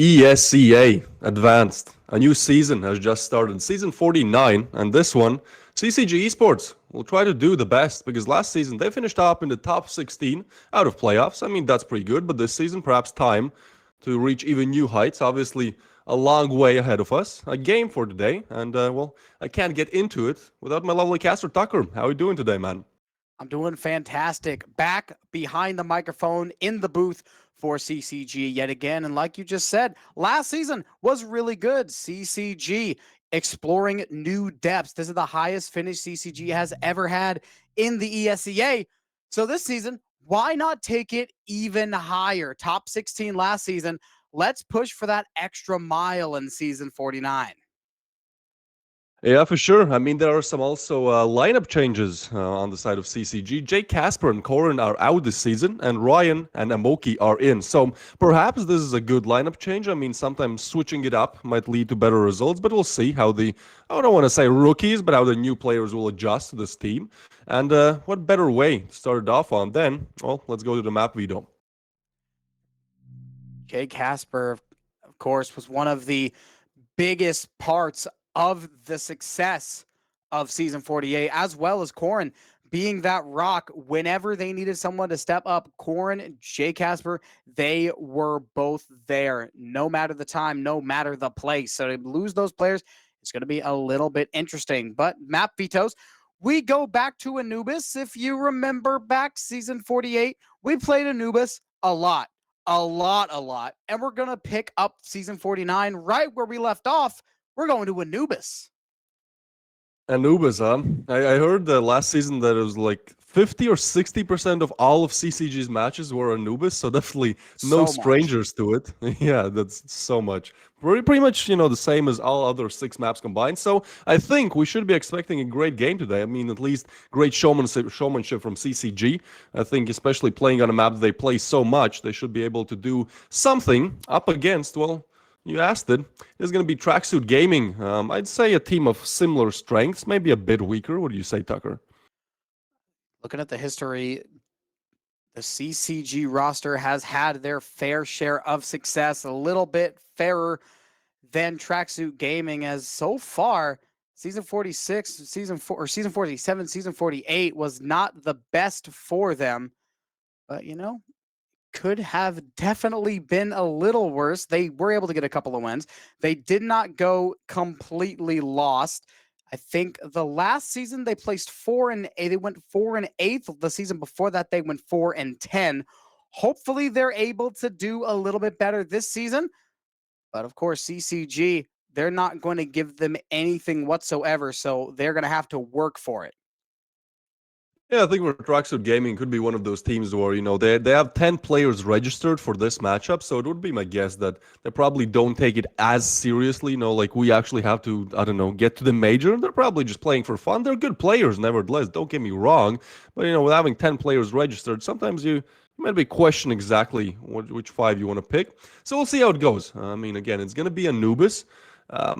ESEA Advanced. A new season has just started, season 49, and this one, CCG Esports will try to do the best because last season they finished up in the top 16 out of playoffs. I mean, that's pretty good, but this season, perhaps time to reach even new heights. Obviously, a long way ahead of us. A game for today, and well, I can't get into it without my lovely caster Tucker. How are you doing today, man? I'm doing fantastic. Back behind the microphone in the booth for CCG yet again. And like you just said, last season was really good. CCG exploring new depths. This is the highest finish CCG has ever had in the ESEA. So this season, why not take it even higher? Top 16 last season. Let's push for that extra mile in season 49. Yeah, for sure. I mean, there are some also lineup changes on the side of CCG. Jake Casper and Corin are out this season, and Ryan and Amoki are in. So perhaps this is a good lineup change. I mean, sometimes switching it up might lead to better results, but we'll see how I don't want to say rookies, but how the new players will adjust to this team. And what better way to start it off on then? Well, let's go to the map veto. Jake Casper, of course, was one of the biggest parts of the success of season 48, as well as Corin being that rock whenever they needed someone to step up. Corin, Jay Casper, they were both there, no matter the time, no matter the place. So to lose those players, it's going to be a little bit interesting. But map vetoes, we go back to Anubis. If you remember back season 48, we played Anubis a lot. And we're going to pick up season 49 right where we left off. We're going to Anubis. Anubis, huh? I heard last season that it was like 50 or 60% of all of CCG's matches were Anubis, so definitely no So much. strangers to it. Yeah, that's so much. Pretty much, the same as all other six maps combined. So I think we should be expecting a great game today. I mean, at least great showmanship from CCG. I think especially playing on a map they play so much, they should be able to do something up against, well, you asked it. It's going to be Tracksuit Gaming. I'd say a team of similar strengths, maybe a bit weaker. What do you say, Tucker? Looking at the history, the CCG roster has had their fair share of success, a little bit fairer than Tracksuit Gaming, as so far season 46, season 4, or season 47, season 48 was not the best for them. But could have definitely been a little worse. They were able to get a couple of wins. They did not go completely lost. I think the last season they placed 4-8. They went 4-8. The season before that they went 4-10. Hopefully they're able to do a little bit better this season. But of course, CCG, they're not going to give them anything whatsoever, so they're going to have to work for it. Yeah, I think for Tracksuit Gaming could be one of those teams where, they have 10 players registered for this matchup, so it would be my guess that they probably don't take it as seriously, like we actually have to, I don't know, get to the major. They're probably just playing for fun. They're good players, nevertheless, don't get me wrong, but, with having 10 players registered, sometimes you might be question exactly which five you want to pick. So we'll see how it goes. I mean, again, it's going to be Anubis.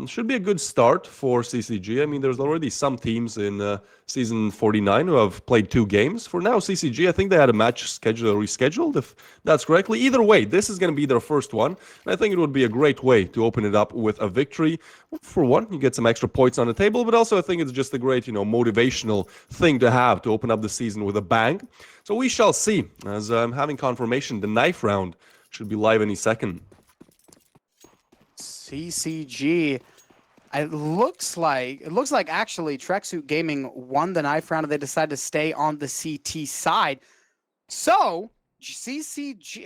Should be a good start for CCG. I mean, there's already some teams in season 49 who have played 2 games. For now, CCG, I think they had a match rescheduled, if that's correctly. Either way, this is going to be their first one. And I think it would be a great way to open it up with a victory. For one, you get some extra points on the table, but also I think it's just a great, motivational thing to have to open up the season with a bang. So we shall see. As I'm having confirmation, the knife round should be live any second. CCG. It looks like actually Tracksuit Gaming won the knife round and they decided to stay on the CT side. So CCG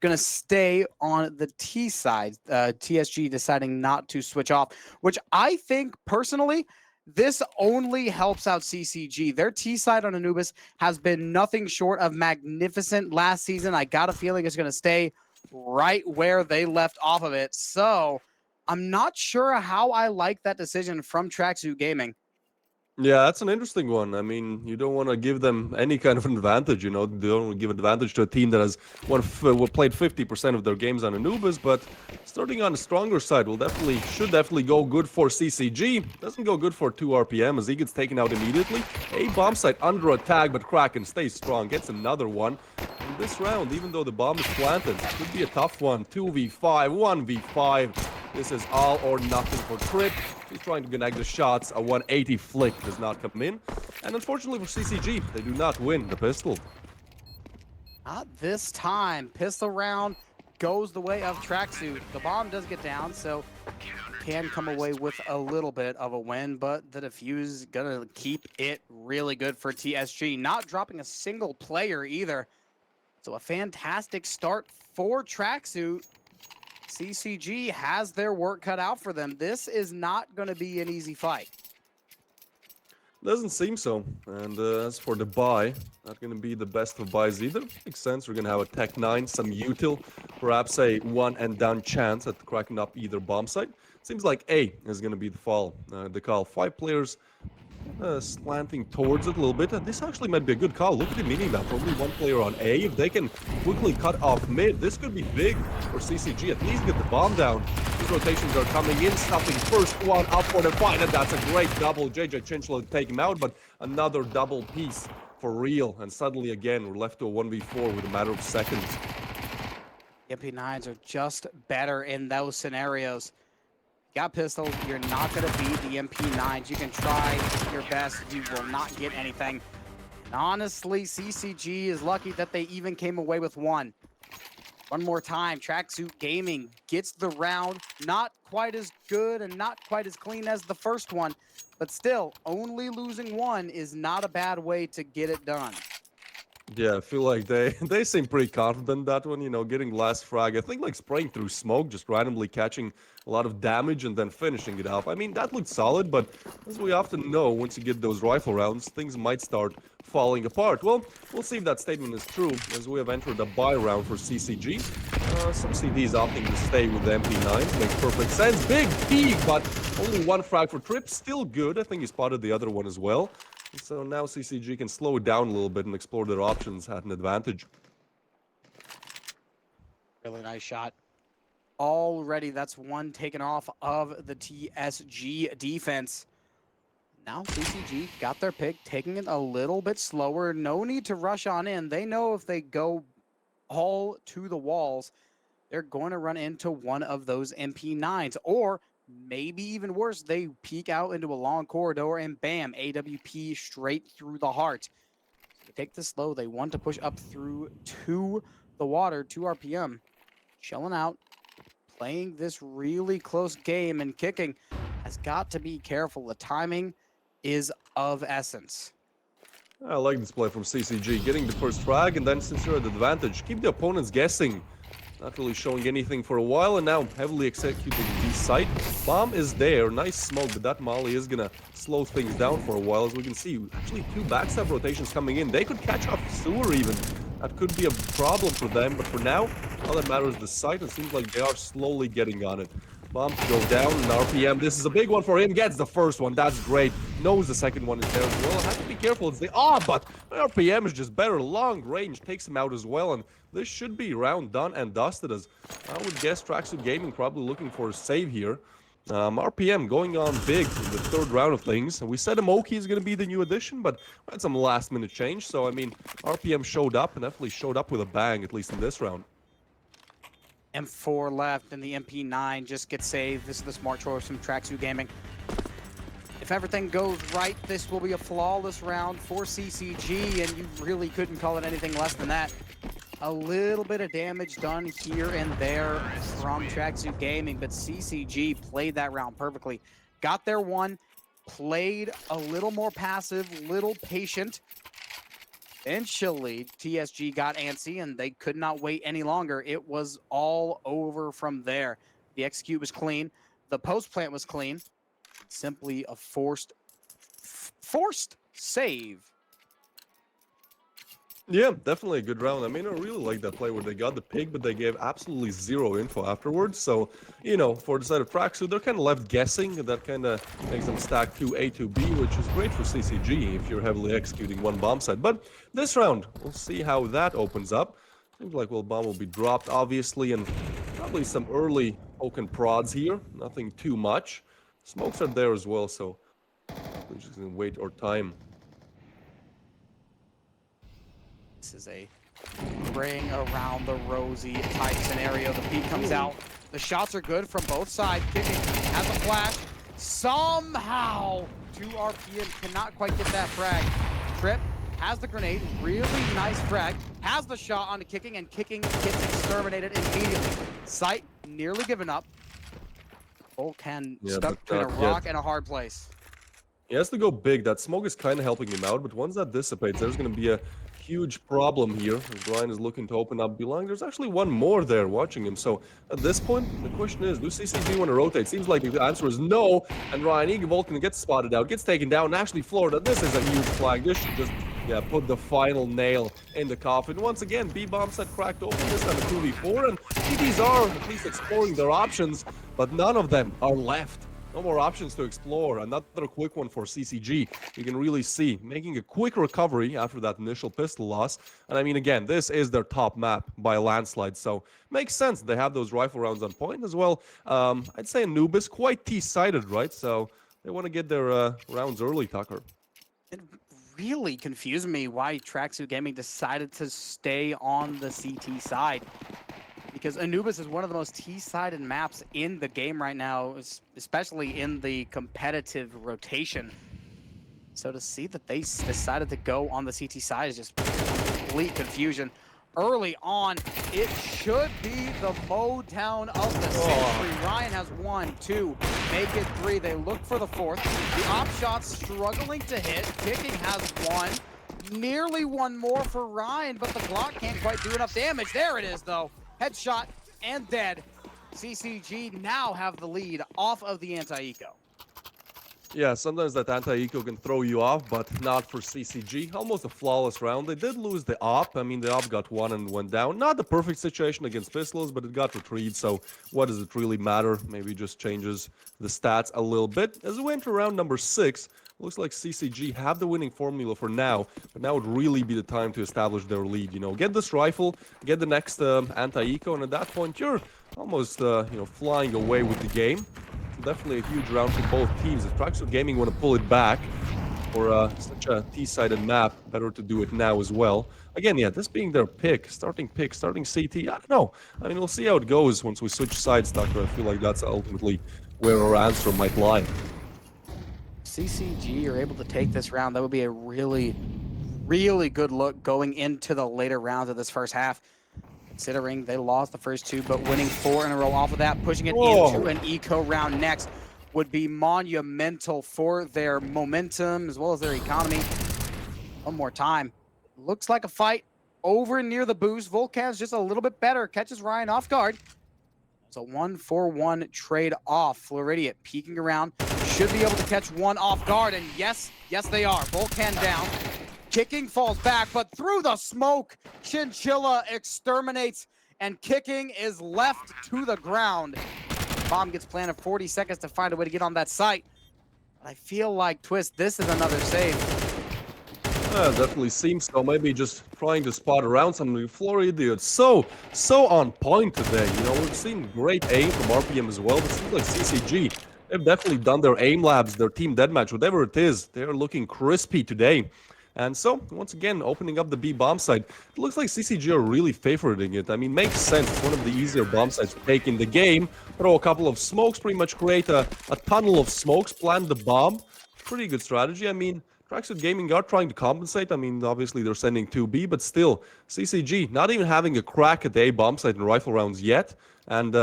gonna stay on the T side. TSG deciding not to switch off, which I think personally this only helps out CCG. Their T side on Anubis has been nothing short of magnificent last season. I got a feeling it's gonna stay right where they left off of it. So I'm not sure how I like that decision from Tracksuit Gaming. Yeah, that's an interesting one. I mean, you don't want to give them any kind of advantage, you know. You don't want to give advantage to a team that has played 50% of their games on Anubis, but starting on the stronger side should definitely go good for CCG. Doesn't go good for 2 RPM as he gets taken out immediately. A bomb site under attack, but Kraken stays strong, gets another one. In this round, even though the bomb is planted, it could be a tough one. 2v5, 1v5. This is all or nothing for Trip. He's trying to connect the shots. A 180 flick does not come in. And unfortunately for CCG, they do not win the pistol. Not this time. Pistol round goes the way of Tracksuit. The bomb does get down, so can come away with a little bit of a win, but the defuse gonna keep it really good for TSG. Not dropping a single player either. So a fantastic start for Tracksuit. CCG has their work cut out for them. This is not going to be an easy fight. Doesn't seem so. And as for the buy, not going to be the best of buys either. Makes sense. We're going to have a Tech 9, some util, perhaps a one and done chance at cracking up either bomb site. Seems like A is going to be the call. 5 players slanting towards it a little bit. This actually might be a good call. Look at the meaning that only one player on A. If they can quickly cut off mid, this could be big for CCG. At least get the bomb down. These rotations are coming in, stopping first one up for the fight, and that's a great double. JJ Chinchilla to take him out, but another double piece for real. And suddenly again, we're left to a 1v4 with a matter of seconds. MP9s are just better in those scenarios. Got pistols, you're not going to beat the MP9s. You can try your best, you will not get anything. And honestly, CCG is lucky that they even came away with one. One more time, Tracksuit Gaming gets the round. Not quite as good and not quite as clean as the first one, but still, only losing one is not a bad way to get it done. Yeah, I feel like they seem pretty confident that one, you know, getting last frag. I think like spraying through smoke, just randomly catching a lot of damage and then finishing it off. I mean, that looked solid, but as we often know, once you get those rifle rounds, things might start falling apart. Well, we'll see if that statement is true, as we have entered a buy round for CCG. Some CDs opting to stay with the MP9s. Makes perfect sense. Big peak, but only one frag for Trip. Still good. I think he spotted the other one as well. So now CCG can slow it down a little bit and explore their options at an advantage. Really nice shot. Already, that's one taken off of the TSG defense. Now CCG got their pick, taking it a little bit slower. No need to rush on in. They know if they go all to the walls, they're going to run into one of those MP9s. Or maybe even worse, they peek out into a long corridor and bam, AWP straight through the heart. They take this slow. They want to push up through to the water, 2 RPM. Chilling out, playing this really close game, and kicking has got to be careful. The timing is of essence. I like this play from CCG, getting the first frag and then since you're at advantage, keep the opponents guessing. Not really showing anything for a while, and now heavily executing the site. Bomb is there, nice smoke, but that molly is gonna slow things down for a while. As we can see, actually 2 backstab rotations coming in. They could catch up sewer even. That could be a problem for them, but for now, all that matters is the site. It seems like they are slowly getting on it. Bomb to go down, and RPM, this is a big one for him, gets the first one, that's great. Knows the second one is there as well. Has to be careful, it's the, but RPM is just better, long range, takes him out as well, and this should be round done and dusted, as I would guess Tracksuit Gaming probably looking for a save here. RPM going on big in the 3rd round of things. We said Amoki is going to be the new addition, but we had some last minute change, so I mean, RPM showed up, and definitely showed up with a bang, at least in this round. M4 left, and the MP9 just gets saved. This is the smart choice from Tracksuit Gaming. If everything goes right, this will be a flawless round for CCG, and you really couldn't call it anything less than that. A little bit of damage done here and there from Tracksuit Gaming, but CCG played that round perfectly. Got their one, played a little more passive, little patient. Eventually, TSG got antsy, and they could not wait any longer. It was all over from there. The execute was clean. The post plant was clean. Simply a forced save. Yeah, definitely a good round. I mean, I really like that play where they got the pick, but they gave absolutely zero info afterwards. So, for the side of Tracksuit, they're kind of left guessing. That kind of makes them stack 2A, 2B, which is great for CCG if you're heavily executing one bomb site. But this round, we'll see how that opens up. Seems like bomb will be dropped, obviously, and probably some early poke and prods here. Nothing too much. Smokes are there as well, so we're just going to wait our time. This is a ring around the rosy type scenario. The peak comes out. The shots are good from both sides. Kicking has a flash. Somehow, 2RPM cannot quite get that frag. Trip has the grenade. Really nice frag. Has the shot onto Kicking, and Kicking gets exterminated immediately. Sight nearly given up. Volcan stuck between a rock and a hard place. He has to go big. That smoke is kind of helping him out, but once that dissipates, there's going to be a huge problem here. Brian is looking to open up Beeline. There's actually one more there watching him. So at this point, the question is, do CCG want to rotate? Seems like the answer is no. And Ryan Eagle-Volcan gets spotted out, gets taken down. Actually, Florida, this is a huge flag. This should just, put the final nail in the coffin. Once again, B-bomb set cracked open. This time a 2v4, and TDs are at least exploring their options, but none of them are left. No more options to explore. Another quick one for CCG. You can really see making a quick recovery after that initial pistol loss. And I mean, again, this is their top map by a landslide. So makes sense. They have those rifle rounds on point as well. I'd say Anubis quite T-sided, right? So they want to get their rounds early, Tucker. It really confused me why Tracksuit Gaming decided to stay on the CT side. Because Anubis is one of the most T-sided maps in the game right now, especially in the competitive rotation. So to see that they decided to go on the CT side is just complete confusion. Early on, it should be the mow down of the century. Ryan has 1, 2, make it 3. They look for the 4th. The op shot's struggling to hit. Kicking has 1. Nearly 1 more for Ryan, but the Glock can't quite do enough damage. There it is, though. Headshot and dead. CCG now have the lead off of the anti-eco. Yeah, sometimes that anti-eco can throw you off, but not for CCG. Almost a flawless round. They did lose the op. I mean, the op got 1 and went down. Not the perfect situation against Pistols, but it got retrieved, so what does it really matter? Maybe just changes the stats a little bit. As we went to round number 6, looks like CCG have the winning formula for now, but now would really be the time to establish their lead. Get this rifle, get the next anti-eco, and at that point, you're almost, flying away with the game. Definitely a huge round for both teams. If Tracksuit Gaming want to pull it back for such a T-sided map, better to do it now as well. Again, this being their starting CT. I don't know. I mean, we'll see how it goes once we switch sides, Tucker. I feel like that's ultimately where our answer might lie. CCG are able to take this round. That would be a really, really good look going into the later rounds of this first half. Considering they lost the first 2, but winning 4 in a row off of that, pushing it into an eco round next would be monumental for their momentum as well as their economy. One more time. Looks like a fight over near the boost. Volcan's just a little bit better. Catches Ryan off guard. It's a 1-for-1 trade off. Floridian peeking around. Should be able to catch one off guard. And yes, they are. Volcan down. Kicking falls back, but through the smoke, Chinchilla exterminates, and Kicking is left to the ground. Bomb gets planted 40 seconds to find a way to get on that site. But I feel like, Twist, this is another save. Definitely seems so. Maybe just trying to spot around something. Florida, it's so on point today. We've seen great aim from RPM as well, but it seems like CCG, they've definitely done their aim labs, their team deathmatch, whatever it is. They're looking crispy today. And so, once again, opening up the B bomb site. It looks like CCG are really favoriting it. I mean, makes sense. It's one of the easier bomb sites to take in the game. Throw a couple of smokes, pretty much create a tunnel of smokes, plant the bomb. Pretty good strategy. I mean, Tracksuit Gaming are trying to compensate. I mean, obviously they're sending 2B, but still, CCG not even having a crack at the A bomb site in rifle rounds yet. And,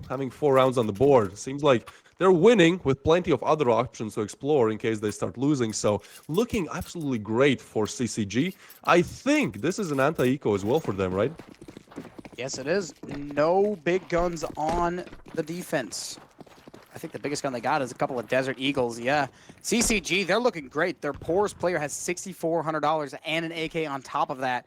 having 4 rounds on the board. Seems like they're winning with plenty of other options to explore in case they start losing. So looking absolutely great for CCG. I think this is an anti-eco as well for them, right? Yes, it is. No big guns on the defense. I think the biggest gun they got is a couple of Desert Eagles. Yeah. CCG, they're looking great. Their poorest player has $6,400 and an AK on top of that.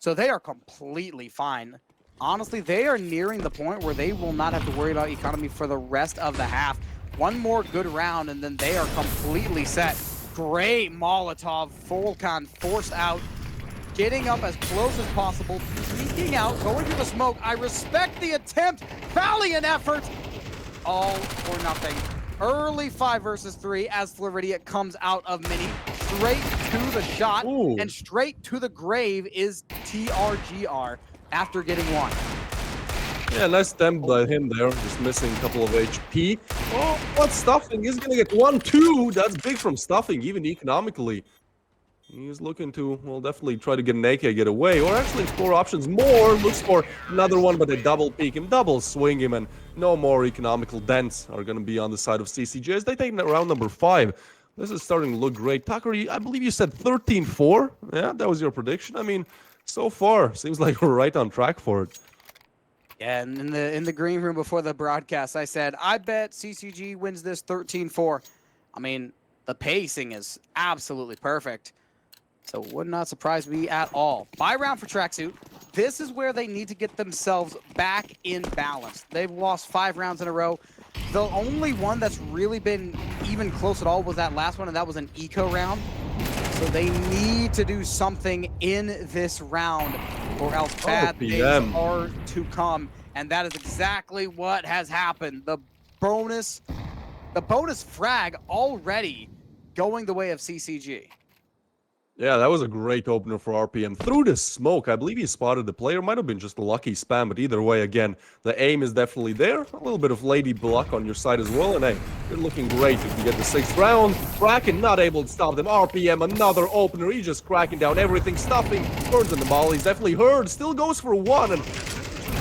So they are completely fine. Honestly, they are nearing the point where they will not have to worry about economy for the rest of the half. One more good round, and then they are completely set. Great Molotov. Volkan forced out, getting up as close as possible, peeking out, going to the smoke. I respect the attempt. Valiant effort. All or nothing. Early 5 versus 3 as Floridia comes out of mini. Straight to the shot. Ooh. And straight to the grave is TRGR after getting one. Yeah, nice stem by him there, just missing a couple of HP. Oh, what Stuffing? He's gonna get 1-2. That's big from Stuffing, even economically. He's looking to, well, definitely try to get an AK, get away, or actually explore options more. Looks for another one, but they double peek him, double swing him, and no more economical dents are going to be on the side of CCG as they take round number 5. This is starting to look great. Tucker, I believe you said 13-4. Yeah, that was your prediction. I mean, so far, seems like we're right on track for it. Yeah, and in the green room before the broadcast, I said, I bet CCG wins this 13-4. I mean, the pacing is absolutely perfect. So it would not surprise me at all. Bye round for Tracksuit. This is where they need to get themselves back in balance. They've lost 5 rounds in a row. The only one that's really been even close at all was that last one, and that was an eco round. So they need to do something in this round, or else bad things are to come. And that is exactly what has happened. The bonus frag already going the way of CCG. Yeah, that was a great opener for RPM. Through the smoke, I believe he spotted the player. Might have been just a lucky spam, but either way, again, the aim is definitely there. A little bit of lady luck on your side as well. And hey, you're looking great if you get the 6th round. Kraken not able to stop them. RPM, another opener. He's just cracking down everything. Stuffing. Birds in the ball. He's definitely heard. Still goes for 1. And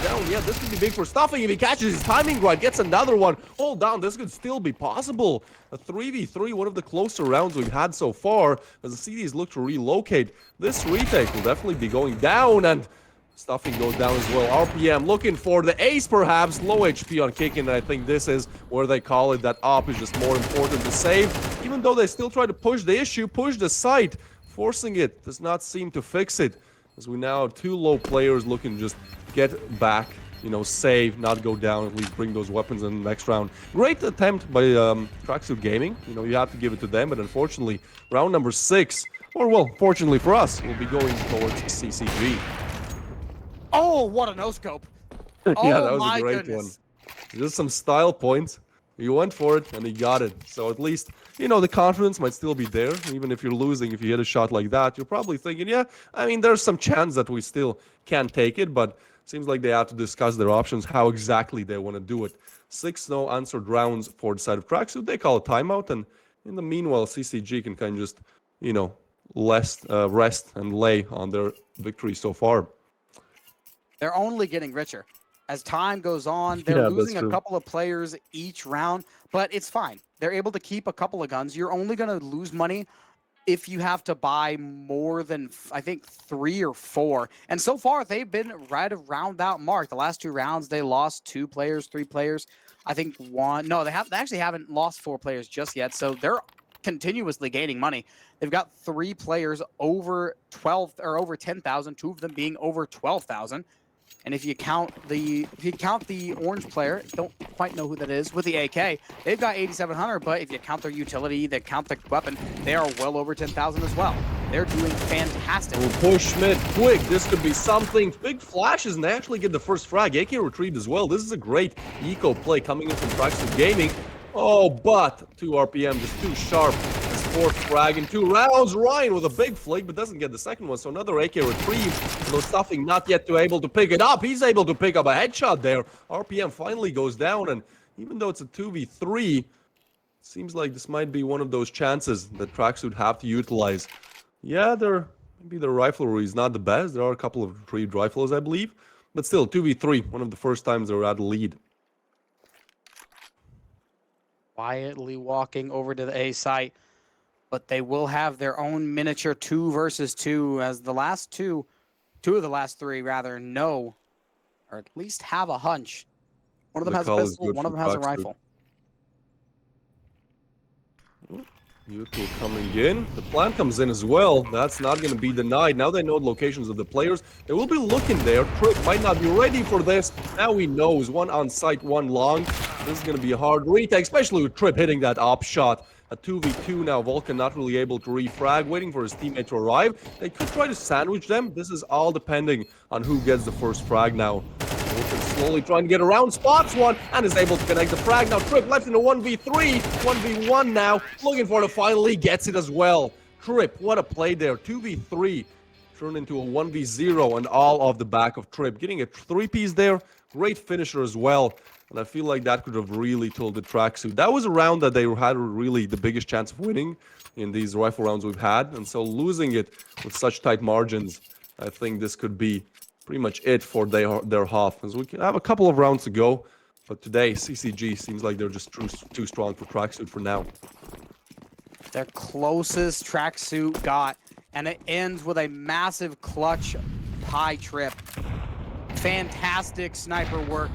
down. Yeah, this could be big for Stuffing. If he catches his timing right, gets another one. Hold down. This could still be possible. A 3v3, one of the closer rounds we've had so far, as the CDs look to relocate. This retake will definitely be going down, and Stuffing goes down as well. RPM looking for the ace, perhaps. Low HP on kicking, and I think this is where they call it that op is just more important to save. Even though they still try to push the issue, push the site. Forcing it does not seem to fix it, as we now have 2 low players looking to just get back, you know, save, not go down, at least bring those weapons in the next round. Great attempt by Tracksuit Gaming. You know, you have to give it to them, but unfortunately, round number 6, or well, fortunately for us, we'll be going towards CCG. Oh, what a no-scope. Yeah, oh, that was my a great goodness. one. Just some style points. He went for it, and he got it. So at least, you know, the confidence might still be there. Even if you're losing, if you hit a shot like that, you're probably thinking, yeah, I mean, there's some chance that we still can take it, but seems like they have to discuss their options, how exactly they want to do it. 6 no answered rounds for the side of Tracksuit. They call a timeout, and in the meanwhile, CCG can kind of just, you know, rest and lay on their victory so far. They're only getting richer. As time goes on, they're losing a couple of players each round, but it's fine. They're able to keep a couple of guns. You're only going to lose money if you have to buy more than, I think, 3 or 4. And so far, they've been right around that mark. The last 2 rounds, they lost 2 players, 3 players. I think 1. No, they actually haven't lost 4 players just yet. So they're continuously gaining money. They've got 3 players over 12 or over 10,000, 2 of them being over 12,000. And if you count the orange player, don't quite know who that is, with the AK, they've got 8,700, but if you count their utility, they count the weapon, they are well over 10,000 as well. They're doing fantastic. Oh, push mid quick. This could be something. Big flashes, and they actually get the first frag. AK retrieved as well. This is a great eco play coming in from Tracksuit Gaming. Oh, but 2 RPM, just too sharp. His 4th frag in 2 rounds. Ryan with a big flick, but doesn't get the second one. So another AK retrieve. No Stuffing, not yet able to pick it up. He's able to pick up a headshot there. RPM finally goes down, and even though it's a 2v3, it seems like this might be one of those chances that Tracksuit have to utilize. Yeah, maybe their riflery is not the best. There are a couple of retrieved rifles, I believe. But still, 2v3, one of the first times they're at a lead. Quietly walking over to the A site, but they will have their own miniature 2 versus 2, as the last 2 of the last 3 rather know, or at least have a hunch. One of them has a pistol, one of them has a rifle. Mutual coming in. The plant comes in as well. That's not going to be denied. Now they know the locations of the players. They will be looking there. Trick might not be ready for this. Now he knows. One on site, one long. This is going to be a hard retake, especially with Trip hitting that op shot. A 2v2 now. Vulcan not really able to refrag, waiting for his teammate to arrive. They could try to sandwich them. This is all depending on who gets the first frag now. Vulcan slowly trying to get around, spots one, and is able to connect the frag. Now Trip left in a 1v3, 1v1 now, looking for it, finally gets it as well. Trip, what a play there, 2v3, turned into a 1v0, and all off the back of Trip. Getting a 3-piece there, great finisher as well. And I feel like that could have really told the Tracksuit. That was a round that they had really the biggest chance of winning in these rifle rounds we've had. And so losing it with such tight margins, I think this could be pretty much it for their half. As we can have a couple of rounds to go. But today, CCG seems like they're just too strong for Tracksuit for now. Their closest Tracksuit got. And it ends with a massive clutch high trip. Fantastic sniper work.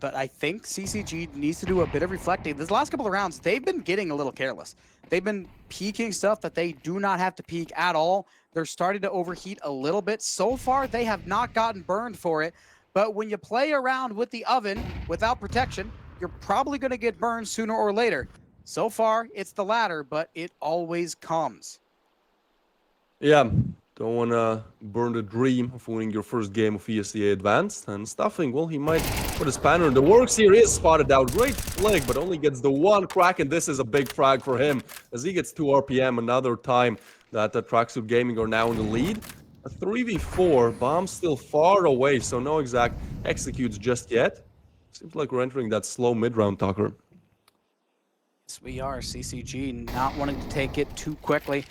But I think CCG needs to do a bit of reflecting. This last couple of rounds, they've been getting a little careless. They've been peeking stuff that they do not have to peek at all. They're starting to overheat a little bit. So far, they have not gotten burned for it. But when you play around with the oven without protection, you're probably going to get burned sooner or later. So far, it's the latter, but it always comes. Yeah. Don't want to burn the dream of winning your first game of ESEA Advanced. And Stuffing, well, he might put a spanner in the works here. He is spotted out. Great flick, but only gets the one crack, and this is a big frag for him as he gets 2 RPM. Another time that the Tracksuit Gaming are now in the lead. A 3v4, bomb still far away, so no exact executes just yet. Seems like we're entering that slow mid-round, Tucker. Yes, we are. CCG not wanting to take it too quickly.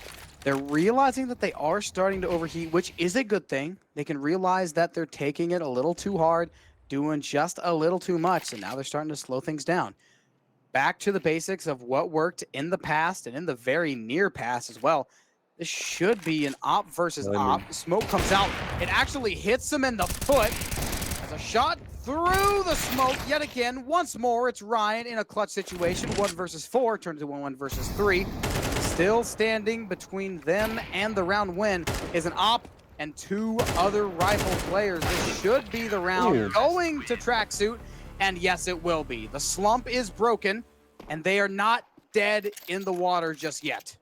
They're realizing that they are starting to overheat, which is a good thing. They can realize that they're taking it a little too hard, doing just a little too much, so now they're starting to slow things down. Back to the basics of what worked in the past and in the very near past as well. This should be an op versus op. Smoke comes out. It actually hits him in the foot as a shot through the smoke yet again. Once more, it's Ryan in a clutch situation. 1 versus 4 turns to 1 versus 3. Still standing between them and the round win is an op and 2 other rifle players. This should be the round going to Tracksuit, and yes, it will be. The slump is broken, and they are not dead in the water just yet.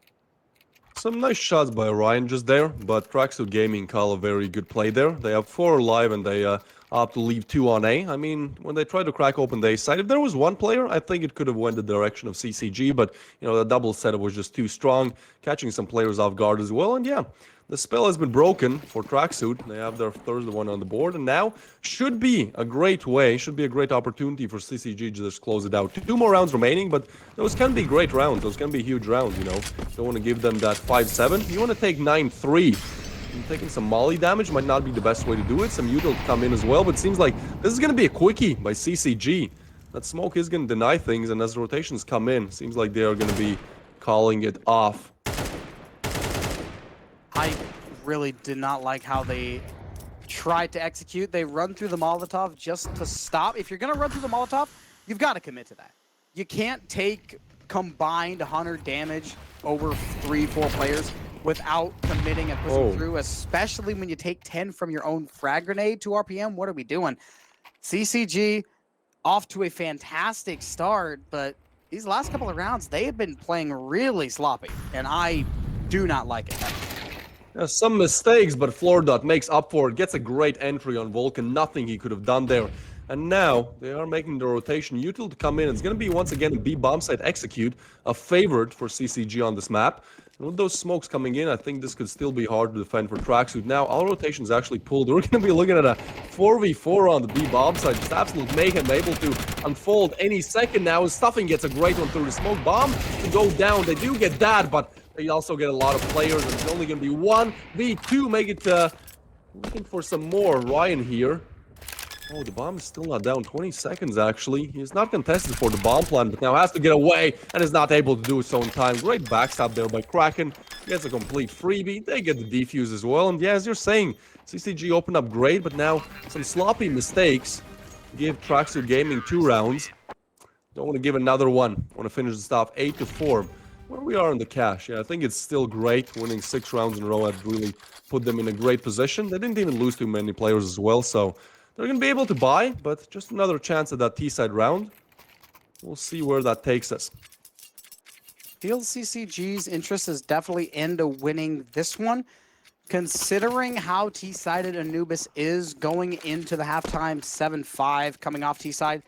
Some nice shots by Ryan just there, but Tracksuit Gaming call a very good play there. They have 4 alive, and they opt to leave 2 on A. I mean, when they try to crack open the A side, if there was 1 player, I think it could have went the direction of CCG, but, you know, the double setup was just too strong, catching some players off guard as well, and yeah, the spell has been broken for Tracksuit. They have their third one on the board, and now should be a great opportunity for CCG to just close it out. 2 more rounds remaining, but those can be great rounds. Those can be huge rounds, you know. Don't want to give them that 5-7. You want to take 9-3. Taking some molly damage might not be the best way to do it. Some util come in as well, but it seems like this is going to be a quickie by CCG. That smoke is going to deny things, and as rotations come in, seems like they are going to be calling it off. I really did not like how they tried to execute. They run through the Molotov just to stop. If you're going to run through the Molotov, you've got to commit to that. You can't take combined 100 damage over 3-4 players without committing and pushing through, especially when you take 10 from your own frag grenade to RPM. What are we doing? CCG off to a fantastic start, but these last couple of rounds, they have been playing really sloppy, and I do not like it. Yeah, some mistakes, but Floordot makes up for it, gets a great entry on Vulcan, nothing he could have done there. And now they are making the rotation util to come in. It's going to be once again a B bomb site execute, a favorite for CCG on this map. And with those smokes coming in, I think this could still be hard to defend for Tracksuit. Now, all rotations actually pulled. We're going to be looking at a 4v4 on the B bomb site. Just absolute mayhem, able to unfold any second now. As Stuffing gets a great one through the smoke bomb to go down. They do get that, but they also get a lot of players. And it's only going to be 1v2. Make it looking for some more. Ryan here. Oh, the bomb is still not down. 20 seconds, actually. He's not contested for the bomb plan, but now has to get away and is not able to do so in time. Great backstab there by Kraken. Gets a complete freebie. They get the defuse as well. And yeah, as you're saying, CCG opened up great, but now some sloppy mistakes give Tracksuit Gaming 2 rounds. Don't want to give another one. Want to finish the stuff 8-4. where we are in the cash. Yeah, I think it's still great. Winning 6 rounds in a row had really put them in a great position. They didn't even lose too many players as well, so they're going to be able to buy, but just another chance at that T-side round. We'll see where that takes us. Feels CCG's interest is definitely into winning this one, considering how T-sided Anubis is going into the halftime 7-5 coming off T-side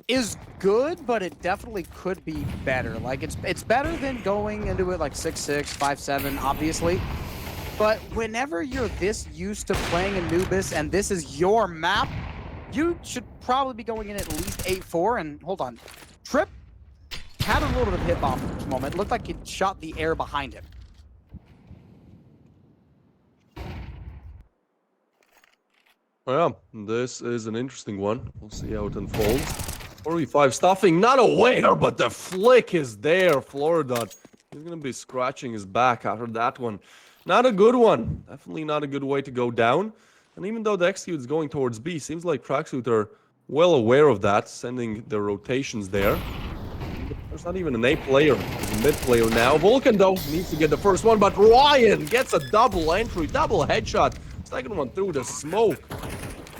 is good, but it definitely could be better. Like it's better than going into it like 6-6, 5-7, obviously. But whenever you're this used to playing Anubis and this is your map, you should probably be going in at least 8-4. And hold on, Trip had a little bit of hit bomb at this moment. It looked like it shot the air behind him. Oh, yeah, this is an interesting one. We'll see how it unfolds. 45 stuffing, not aware, but the flick is there. Florida, he's going to be scratching his back after that one. Not a good one. Definitely not a good way to go down. And even though the execute's going towards B, seems like Tracksuit are well aware of that, sending their rotations there. There's not even an A player. There's a mid player now. Vulcan, though, needs to get the first one, but Ryan gets a double entry, double headshot. Second one through the smoke.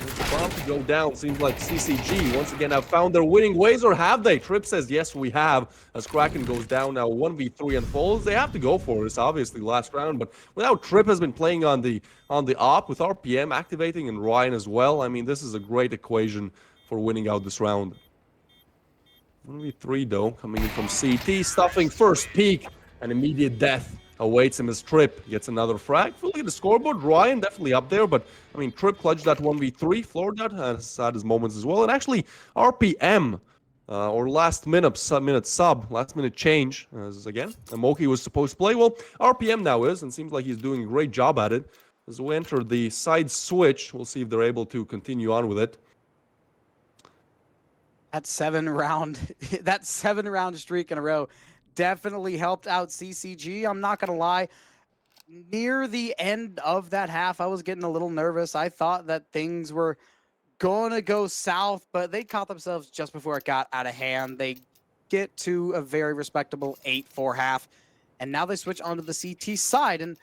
It's about to go down. Seems like CCG once again have found their winning ways, or have they? Trip says yes, we have. As Kraken goes down now, 1v3 unfolds. They have to go for this, obviously, last round. But without Trip has been playing on the op with RPM activating and Ryan as well. I mean, this is a great equation for winning out this round. 1v3 though, coming in from CT, stuffing first peak, and immediate death awaits him as Trip gets another frag. If you look at the scoreboard, Ryan definitely up there, but I mean, Trip clutched that 1v3, Florida has had his moments as well, and actually RPM, or last minute change, as again, Moki was supposed to play. Well, RPM now is, and seems like he's doing a great job at it. As we enter the side switch, we'll see if they're able to continue on with it. That 7-round streak in a row definitely helped out CCG. I'm not gonna lie. Near the end of that half, I was getting a little nervous. I thought that things were gonna go south, but they caught themselves just before it got out of hand. They get to a very respectable 8-4 half, and now they switch onto the CT side. And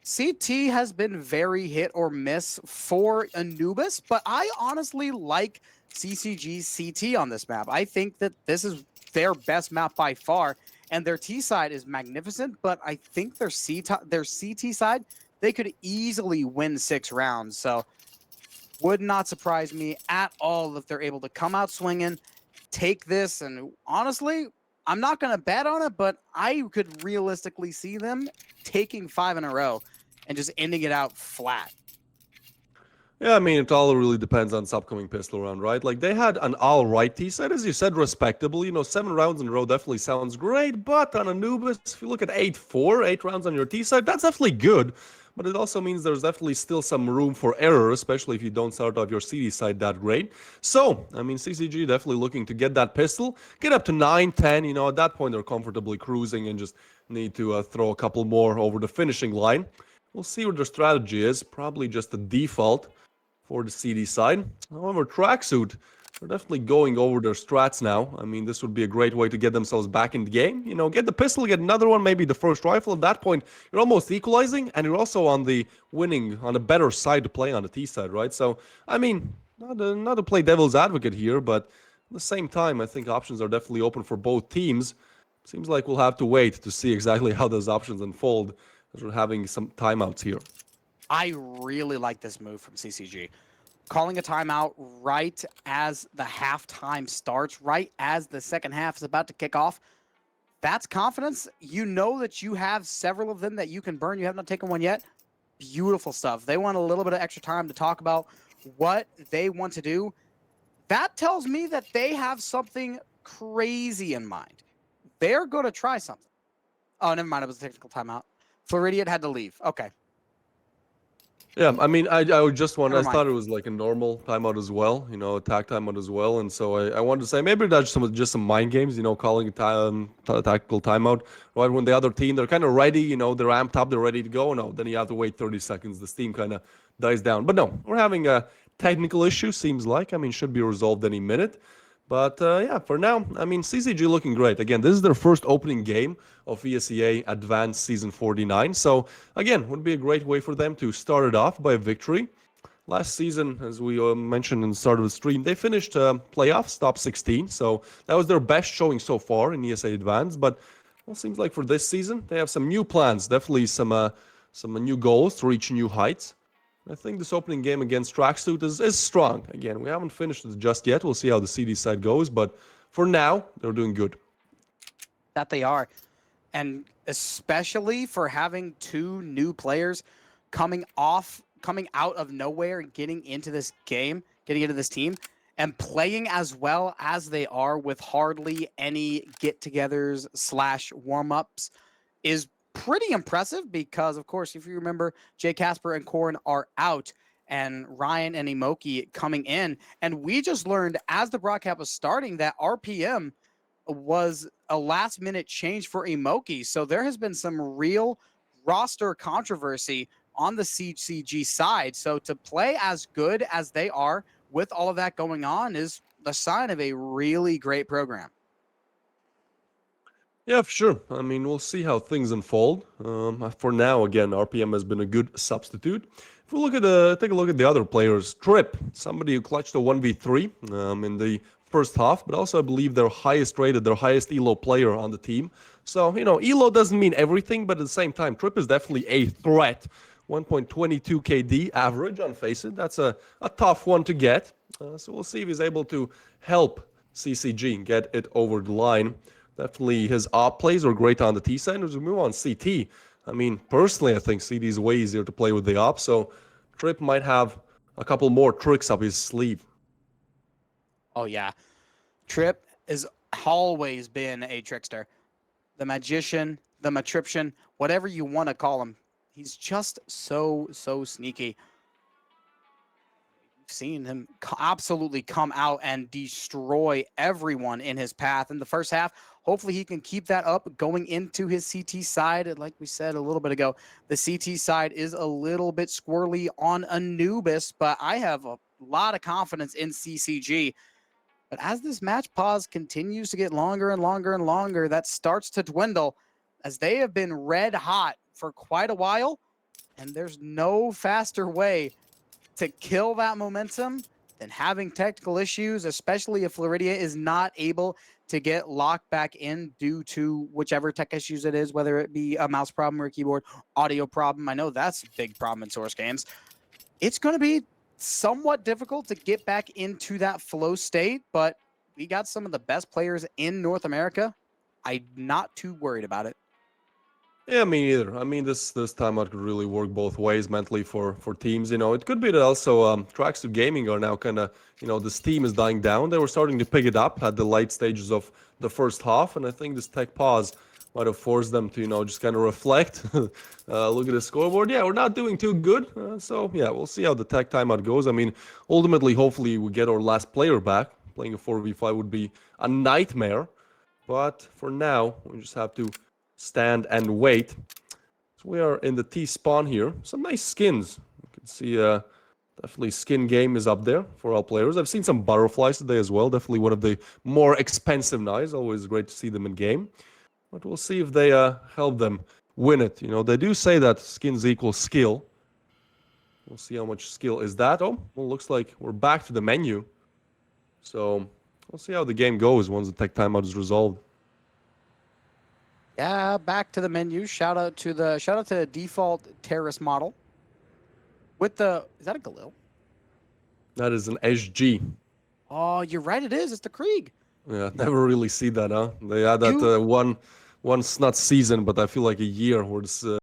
CT has been very hit or miss for Anubis, but I honestly like CCG's CT on this map. I think that this is their best map by far, and their T side is magnificent, but I think their CT side, they could easily win 6 rounds. So would not surprise me at all if they're able to come out swinging, take this, and honestly, I'm not going to bet on it, but I could realistically see them taking 5 in a row and just ending it out flat. Yeah, I mean, it all really depends on this upcoming pistol round, right? Like, they had an all-right T-side, as you said, respectable. 7 rounds in a row definitely sounds great, but on Anubis, if you look at 8-4, 8 rounds on your T-side, that's definitely good. But it also means there's definitely still some room for error, especially if you don't start off your CD side that great. So, I mean, CCG definitely looking to get that pistol, get up to 9, 10. At that point, they're comfortably cruising and just need to throw a couple more over the finishing line. We'll see what their strategy is. Probably just a default for the CD side. However, Tracksuit are definitely going over their strats now. I mean, this would be a great way to get themselves back in the game. Get the pistol, get another one, maybe the first rifle. At that point, you're almost equalizing, and you're also on the better side to play on the T side, right? So, I mean, not to play devil's advocate here, but at the same time, I think options are definitely open for both teams. Seems like we'll have to wait to see exactly how those options unfold, as we're having some timeouts here. I really like this move from CCG. Calling a timeout right as the halftime starts, right as the second half is about to kick off. That's confidence. You know that you have several of them that you can burn. You have not taken one yet. Beautiful stuff. They want a little bit of extra time to talk about what they want to do. That tells me that they have something crazy in mind. They're going to try something. Oh, never mind. It was a technical timeout. Floridian had to leave. Okay. Yeah, I mean, I thought it was like a normal timeout as well, attack timeout as well. And so I wanted to say maybe that's just some mind games, calling a tactical timeout right when the other team, they're kind of ready, they're amped up, they're ready to go. No, then you have to wait 30 seconds. The steam kind of dies down. But no, we're having a technical issue, seems like. I mean, should be resolved any minute. But yeah, for now, I mean, CCG looking great. Again, this is their first opening game of ESEA Advanced Season 49. So again, would be a great way for them to start it off by a victory. Last season, as we mentioned in the start of the stream, they finished playoffs, top 16. So that was their best showing so far in ESA Advanced. But well, seems like for this season, they have some new plans. Definitely some new goals to reach new heights. I think this opening game against Tracksuit is strong. Again, we haven't finished it just yet. We'll see how the CD side goes. But for now, they're doing good. That they are. And especially for having two new players coming out of nowhere and getting into this game, getting into this team, and playing as well as they are with hardly any get-togethers / warm-ups is pretty impressive because, of course, if you remember, Jay Casper and Corrin are out and Ryan and Emoki coming in. And we just learned as the broadcast was starting that RPM was a last minute change for Emoki. So there has been some real roster controversy on the CCG side. So to play as good as they are with all of that going on is the sign of a really great program. Yeah, for sure. I mean, we'll see how things unfold. For now, again, RPM has been a good substitute. If we look at take a look at the other players, Trip, somebody who clutched a 1v3 in the first half, but also I believe their highest rated, their highest elo player on the team. So, you know, elo doesn't mean everything, but at the same time, Trip is definitely a threat. 1.22 KD average on Faceit. That's a tough one to get. So we'll see if he's able to help CCG and get it over the line. Definitely his op plays are great on the T side. As we move on CT, I mean, personally, I think CT is way easier to play with the op. So Trip might have a couple more tricks up his sleeve. Oh, yeah. Trip has always been a trickster. The magician, the matrician, whatever you want to call him. He's just so sneaky. We've seen him absolutely come out and destroy everyone in his path in the first half. Hopefully he can keep that up going into his CT side. Like we said a little bit ago, the CT side is a little bit squirrely on Anubis, but I have a lot of confidence in CCG. But as this match pause continues to get longer and longer and longer, that starts to dwindle as they have been red hot for quite a while. And there's no faster way to kill that momentum than having technical issues, especially if Floridia is not able to get locked back in due to whichever tech issues it is, whether it be a mouse problem or a keyboard audio problem. I know that's a big problem in Source games. It's going to be somewhat difficult to get back into that flow state, but we got some of the best players in North America. I'm not too worried about it. Yeah, me neither. I mean, this timeout could really work both ways mentally for teams. You know, it could be that also Tracksuit Gaming are now kind of, you know, this team is dying down. They were starting to pick it up at the late stages of the first half, and I think this tech pause might have forced them to, you know, just kind of reflect, look at the scoreboard. Yeah, we're not doing too good. So yeah, we'll see how the tech timeout goes. I mean, ultimately, hopefully, we get our last player back. Playing a 4v5 would be a nightmare, but for now, we just have to stand and wait. So we are in the T spawn here. Some nice skins. You can see definitely skin game is up there for all players. I've seen some butterflies today as well. Definitely one of the more expensive knives. Always great to see them in game. But we'll see if they help them win it. You know, they do say that skins equal skill. We'll see how much skill is that. Oh, well, looks like we're back to the menu. So we'll see how the game goes once the tech timeout is resolved. Yeah, back to the menu. Shout out to the default terrorist model. With the is that a Galil? That is an SG. Oh, you're right. It is. It's the Krieg. Yeah, never really see that, huh? They had that once not season, but I feel like a year where the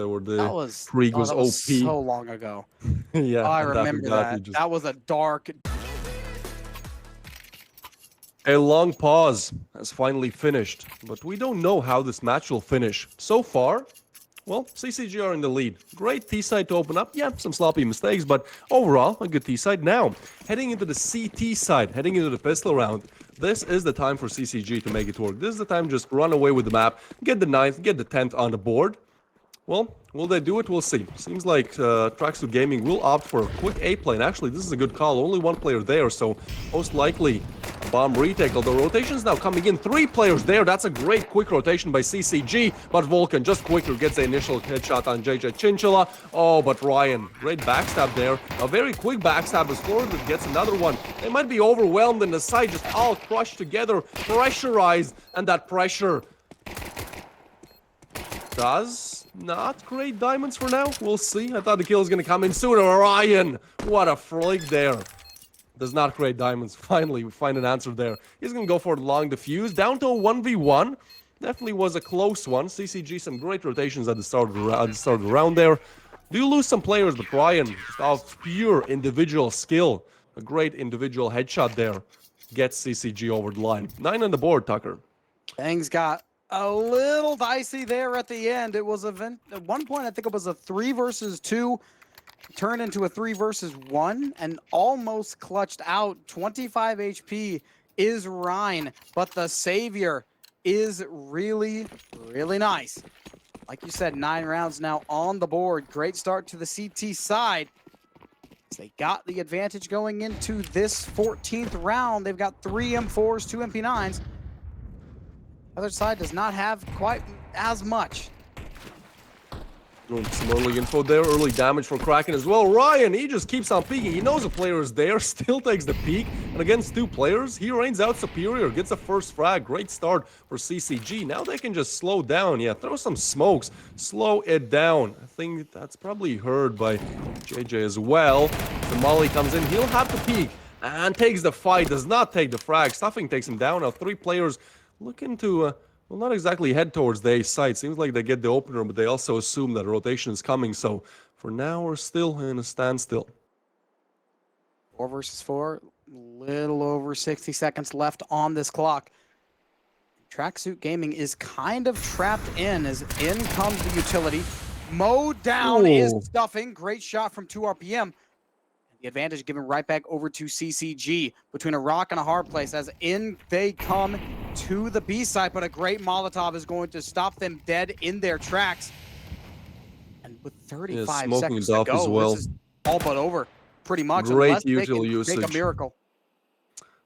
Krieg was that OP. was so long ago. Yeah, Oh, I remember that. That was a dark. A long pause has finally finished, but we don't know how this match will finish. So far, well, CCG are in the lead. Great T-side to open up. Yeah, some sloppy mistakes, but overall, a good T-side. Now, heading into the CT side, heading into the pistol round, this is the time for CCG to make it work. This is the time to just run away with the map, get the 9th, get the 10th on the board. Well, will they do it? We'll see. Seems like Tracksuit Gaming will opt for a quick A play. And actually, this is a good call. Only one player there, so most likely bomb retake, although rotation's now coming in. 3 players there. That's a great quick rotation by CCG, but Vulcan just quicker gets the initial headshot on JJ Chinchilla. Oh, but Ryan, great backstab there. A very quick backstab as Florida gets another one. They might be overwhelmed in the side, just all crushed together, pressurized, and that pressure does not create diamonds for now. We'll see. I thought the kill was going to come in sooner. Ryan, what a flick there. Does not create diamonds. Finally, we find an answer there. He's going to go for the long diffuse. Down to a 1v1. Definitely was a close one. CCG, some great rotations at the start of the round there. Do lose some players, but Ryan, just off pure individual skill. A great individual headshot there. Gets CCG over the line. 9 on the board, Tucker. Things got a little dicey there at the end. It was at one point, I think it was a 3 versus 2, turned into a 3 versus 1, and almost clutched out. 25 HP is Ryan, but the savior is really, really nice. Like you said, 9 rounds now on the board. Great start to the CT side. They got the advantage going into this 14th round. They've got 3 M4s, 2 MP9s. Other side does not have quite as much. Some early info there, early damage for Kraken as well. Ryan, he just keeps on peeking. He knows the player is there, still takes the peek. And against 2 players, he reigns out superior, gets the first frag. Great start for CCG. Now they can just slow down. Yeah, throw some smokes, slow it down. I think that's probably heard by JJ as well. The Molly comes in, he'll have to peek and takes the fight, does not take the frag. Stuffing takes him down. Now 3 players looking to... well, not exactly head towards the A side. Seems like they get the opener, but they also assume that a rotation is coming. So for now, we're still in a standstill. 4 versus 4. Little over 60 seconds left on this clock. Tracksuit Gaming is kind of trapped in as in comes the utility. Mowed down is Stuffing. Great shot from 2 RPM. The advantage given right back over to CCG between a rock and a hard place as in they come to the B side, but a great Molotov is going to stop them dead in their tracks. And with 35 seconds to go, as well. This is all but over pretty much. Great util usage. Make a miracle.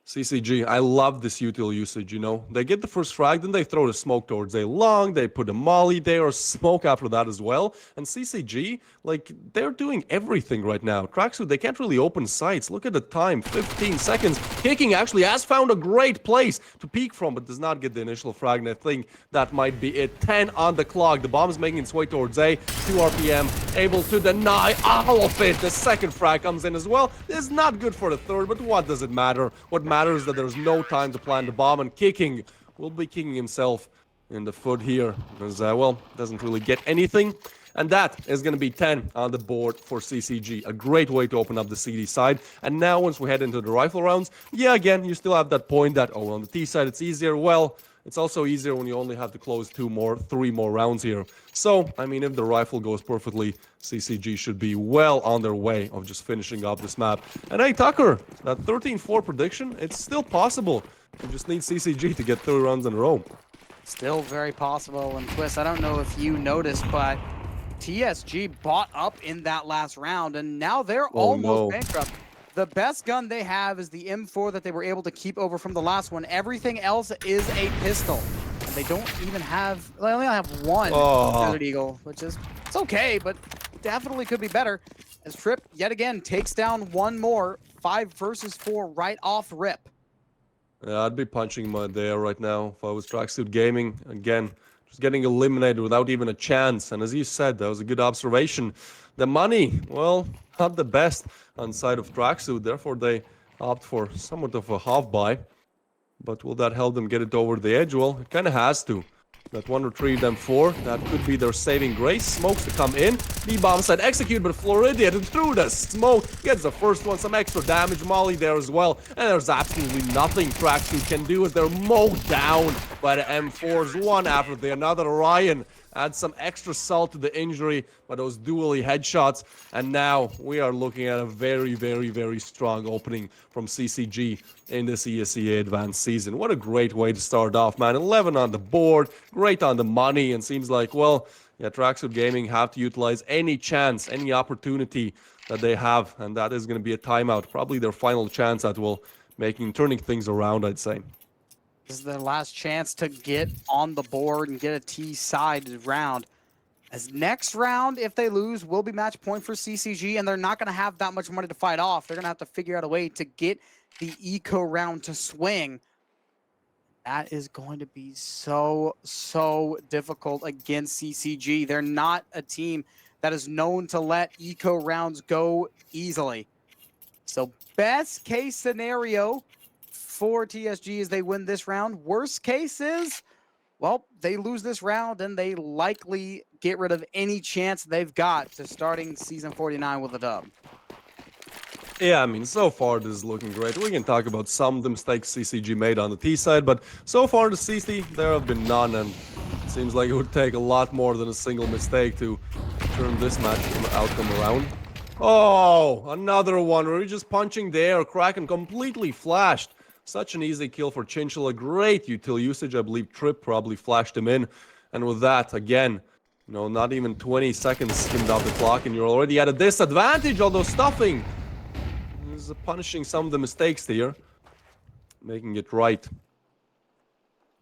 CCG, I love this util usage, you know. They get the first frag, then they throw the smoke towards A long, they put a molly there, or smoke after that as well. And CCG, like, they're doing everything right now. Tracksuit, they can't really open sights. Look at the time, 15 seconds. Kicking actually has found a great place to peek from, but does not get the initial frag, and I think that might be it. 10 on the clock. The bomb is making its way towards A. 2 RPM, able to deny all of it. The second frag comes in as well. This is not good for the third, but what does it matter? What matters that there's no time to plant the bomb, and kicking will be kicking himself in the foot here because well, doesn't really get anything. And that is going to be 10 on the board for CCG. A great way to open up the CD side. And now once we head into the rifle rounds, yeah, again, you still have that point that, oh, on the T side it's easier. Well, it's also easier when you only have to close 3 more rounds here. So, I mean, if the rifle goes perfectly, CCG should be well on their way of just finishing up this map. And hey, Tucker, that 13-4 prediction, it's still possible. You just need CCG to get 3 rounds in a row. Still very possible. And Twist, I don't know if you noticed, but TSG bought up in that last round, and now they're almost bankrupt. The best gun they have is the M4 that they were able to keep over from the last one. Everything else is a pistol. And they don't even have, they only have 1 Desert Eagle, which is, it's okay, but definitely could be better. As Trip, yet again, takes down 1 more, 5 versus 4 right off rip. Yeah, I'd be punching him there right now if I was Tracksuit Gaming. Again, just getting eliminated without even a chance. And as you said, that was a good observation. The money, well, not the best on side of Tracksuit. Therefore, they opt for somewhat of a half buy. But will that help them get it over the edge? Well, it kind of has to. That 1 retrieve them 4. That could be their saving grace. Smokes to come in. B-bomb side execute, but Floridian through the smoke gets the first one. Some extra damage. Molly there as well. And there's absolutely nothing Tracksuit can do as they're mowed down by the M4s. One after the another. Ryan adds some extra salt to the injury by those dually headshots. And now we are looking at a very, very, very strong opening from CCG in this ESEA advanced season. What a great way to start off, man. 11 on the board, great on the money, and seems like, well, yeah, Tracksuit Gaming have to utilize any chance, any opportunity that they have, and that is going to be a timeout. Probably their final chance that will turning things around, I'd say. This is their last chance to get on the board and get a T-sided round. As next round, if they lose, will be match point for CCG, and they're not going to have that much money to fight off. They're going to have to figure out a way to get the eco round to swing. That is going to be so difficult against CCG. They're not a team that is known to let eco rounds go easily. So best case scenario for TSG is they win this round. Worst case is, well, they lose this round and they likely get rid of any chance they've got to starting season 49 with a dub. Yeah, I mean, so far this is looking great. We can talk about some of the mistakes CCG made on the T side, but so far the CC, there have been none, and it seems like it would take a lot more than a single mistake to turn this match outcome around. Oh, another one where he's just punching the air. Kraken completely flashed. Such an easy kill for Chinchilla. Great util usage. I believe Trip probably flashed him in. And with that, again, you know, not even 20 seconds skimmed off the clock, and you're already at a disadvantage, although stuffing is punishing some of the mistakes here, making it right.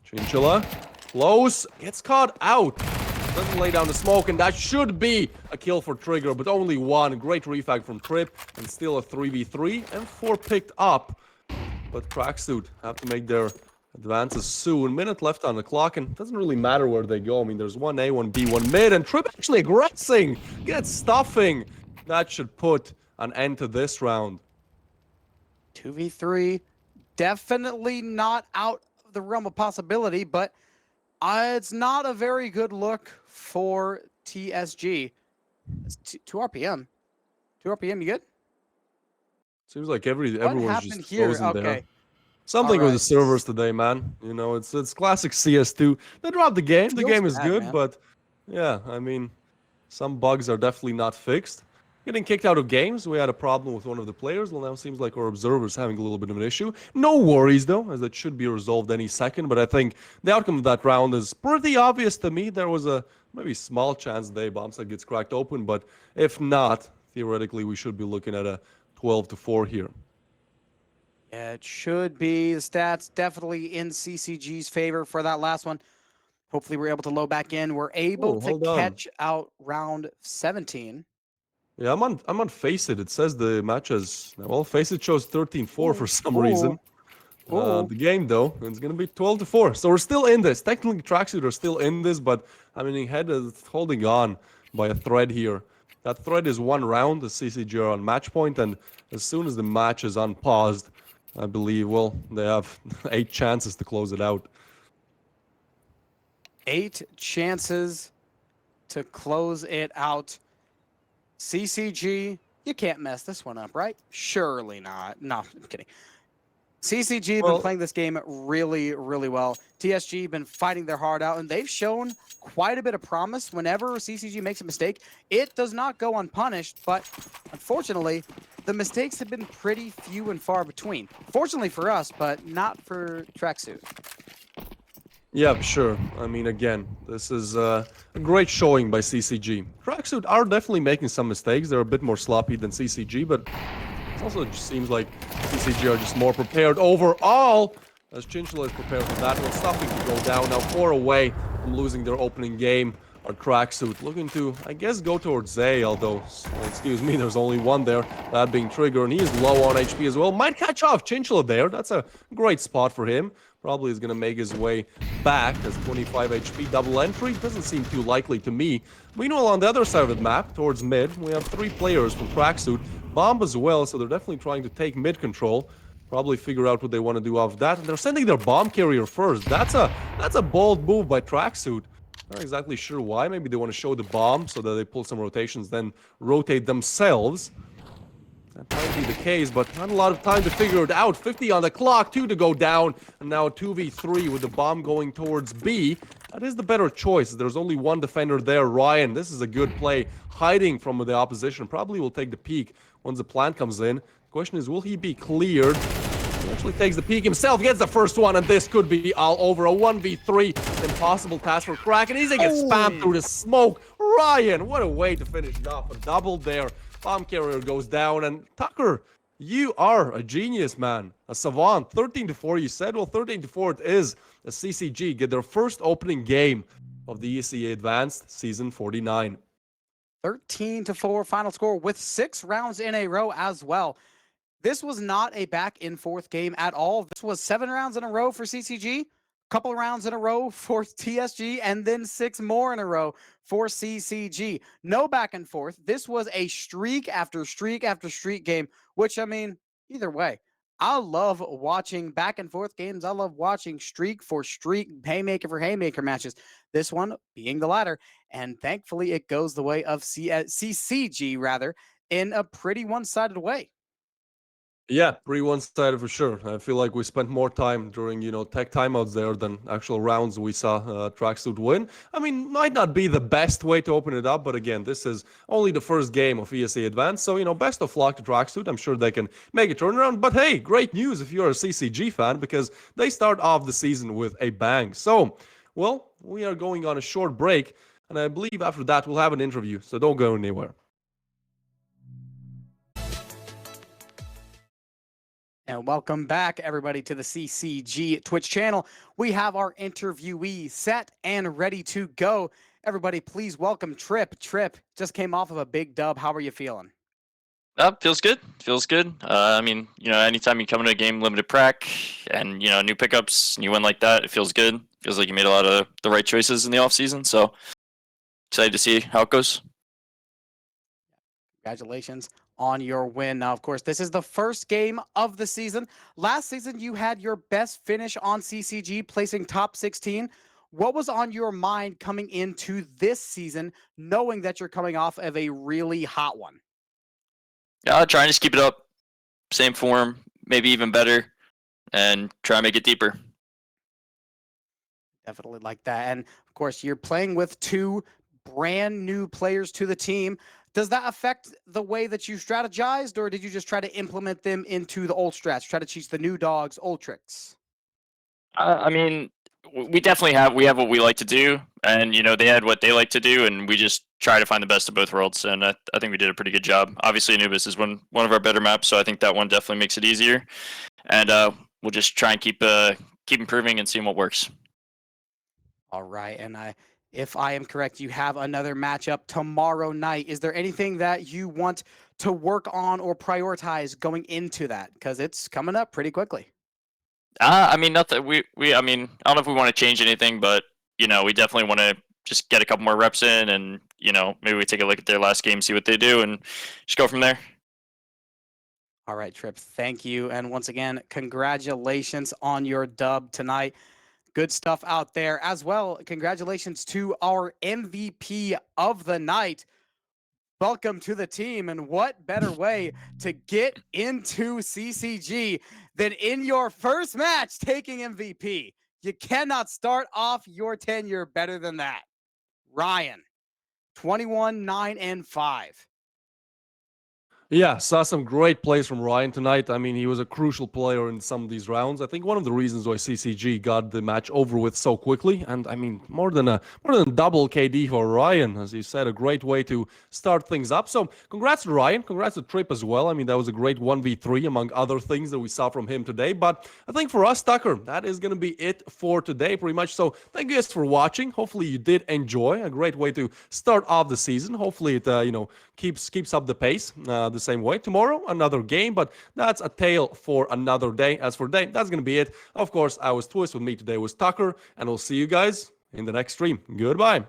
Chinchilla, close, gets caught out. Doesn't lay down the smoke, and that should be a kill for Trigger, but only one. Great refag from Trip, and still a 3v3, and 4 picked up. But Tracksuit have to make their advances soon. Minute left on the clock, and it doesn't really matter where they go. I mean, there's 1A, 1B, 1 mid, and Trip actually aggressing. Gets stuffing. That should put an end to this round. 2v3, definitely not out of the realm of possibility, but it's not a very good look for TSG. It's 2 RPM. 2 RPM, you good? Seems like everyone's just frozen okay. there. Something with the servers today, man. You know, it's classic CS2. They dropped the game. The game is good, man. But yeah, I mean, some bugs are definitely not fixed. Getting kicked out of games. We had a problem with one of the players. Well, now it seems like our observer's having a little bit of an issue. No worries, though, as that should be resolved any second. But I think the outcome of that round is pretty obvious to me. There was a maybe small chance the bombsite gets cracked open. But if not, theoretically, we should be looking at a 12-4 here. Yeah, it should be. The stats definitely in CCG's favor for that last one. Hopefully we're able to load back in. We're able to catch out round 17. Yeah, I'm on Faceit. It says the match has, well, Faceit shows 13-4 for some reason. The game though, it's gonna be 12-4. So we're still in this. Technically, Tracksuit are still in this, but I mean, Head is holding on by a thread here. That thread is 1 round. The CCG are on match point, and as soon as the match is unpaused, I believe, well, they have 8 chances to close it out. 8 chances to close it out. CCG, you can't mess this one up, right? Surely not. No, I'm kidding. CCG have been playing this game really well. TSG been fighting their heart out, and they've shown quite a bit of promise. Whenever CCG makes a mistake, it does not go unpunished, but unfortunately, the mistakes have been pretty few and far between. Fortunately for us, but not for Tracksuit. Yeah, sure. I mean, again, this is a great showing by CCG. Tracksuit are definitely making some mistakes. They're a bit more sloppy than CCG, but it also just seems like CCG are just more prepared overall, as Chinchilla is prepared for that one. Stuffing to go down now, 4 away from losing their opening game. Our Tracksuit looking to, I guess, go towards A, although, well, excuse me, there's only one there, that being Trigger, and he is low on HP as well. Might catch off Chinchilla there. That's a great spot for him. Probably is going to make his way back as 25 HP double entry. Doesn't seem too likely to me. Meanwhile, on the other side of the map, towards mid, we have 3 players from Tracksuit. Bomb as well, so they're definitely trying to take mid control. Probably figure out what they want to do off that. And they're sending their bomb carrier first. That's a bold move by Tracksuit. Not exactly sure why. Maybe they want to show the bomb so that they pull some rotations, then rotate themselves. That might be the case, but not a lot of time to figure it out. 50 on the clock, 2 to go down, and now a 2v3 with the bomb going towards B. That is the better choice. There's only one defender there, Ryan. This is a good play, hiding from the opposition. Probably will take the peek once the plant comes in. The question is, will he be cleared? He actually takes the peek himself, gets the first one, and this could be all over. A 1v3, impossible task for Kraken. He's gonna get spammed through the smoke. Ryan, what a way to finish it off. A double there. Bomb carrier goes down, and Tucker, You are a genius, man. A savant. 13-4, you said? Well, 13-4 it is. The CCG get their first opening game of the ESEA Advanced Season 49. 13-4 final score with 6 rounds in a row as well. This was not a back and forth game at all. This was 7 rounds in a row for CCG, couple rounds in a row for TSG, and then 6 more in a row for CCG. No back and forth. This was a streak after streak after streak game, which, I mean, either way, I love watching back and forth games. I love watching streak for streak, haymaker for haymaker matches. This one being the latter. And thankfully, it goes the way of CCG, rather, in a pretty one-sided way. Yeah, pretty one-sided for sure. I feel like we spent more time during, tech timeouts there than actual rounds we saw Tracksuit win. I mean, might not be the best way to open it up, but again, this is only the first game of ESEA Advance, so, best of luck to Tracksuit. I'm sure they can make a turnaround, but hey, great news if you're a CCG fan, because they start off the season with a bang. So, well, we are going on a short break, and I believe after that we'll have an interview, so don't go anywhere. And welcome back, everybody, to the CCG Twitch channel. We have our interviewee set and ready to go. Everybody, please welcome Trip. Trip just came off of a big dub. How are you feeling? Feels good. Feels good. I mean, anytime you come into a game limited prac and, new pickups and you win like that, it feels good. Feels like you made a lot of the right choices in the off season. So excited to see how it goes. Congratulations on your win. Now, of course, this is the first game of the season. Last season, you had your best finish on CCG, placing top 16. What was on your mind coming into this season, knowing that you're coming off of a really hot one? Trying to just keep it up. Same form, maybe even better, and try to make it deeper. Definitely like that. And, of course, you're playing with 2 brand new players to the team. Does that affect the way that you strategized, or did you just try to implement them into the old strats, try to teach the new dogs old tricks? I mean, we definitely have what we like to do, and they had what they like to do, and we just try to find the best of both worlds. And I think we did a pretty good job. Obviously, Anubis is one of our better maps, so I think that one definitely makes it easier. And we'll just try and keep improving and seeing what works. All right, and if I am correct, you have another matchup tomorrow night. Is there anything that you want to work on or prioritize going into that? Because it's coming up pretty quickly. I mean, nothing. I mean, I don't know if we want to change anything, but we definitely want to just get a couple more reps in, and maybe we take a look at their last game, see what they do, and just go from there. All right, Trip. Thank you, and once again, congratulations on your dub tonight. Good stuff out there as well. Congratulations to our MVP of the night. Welcome to the team. And what better way to get into CCG than in your first match taking MVP? You cannot start off your tenure better than that. Ryan, 21, 9, and 5. Yeah, saw some great plays from Ryan tonight. I mean, he was a crucial player in some of these rounds. I think one of the reasons why CCG got the match over with so quickly, and I mean, more than double KD for Ryan, as you said, a great way to start things up. So, congrats to Ryan, congrats to Trip as well. I mean, that was a great 1v3 among other things that we saw from him today. But I think for us, Tucker, that is going to be it for today, pretty much. So, thank you guys for watching. Hopefully, you did enjoy. A great way to start off the season. Hopefully, it keeps up the pace the same way. Tomorrow, another game, but that's a tale for another day. As for today, that's going to be it. Of course, I was Twist. With me today was Tucker, and we'll see you guys in the next stream. Goodbye.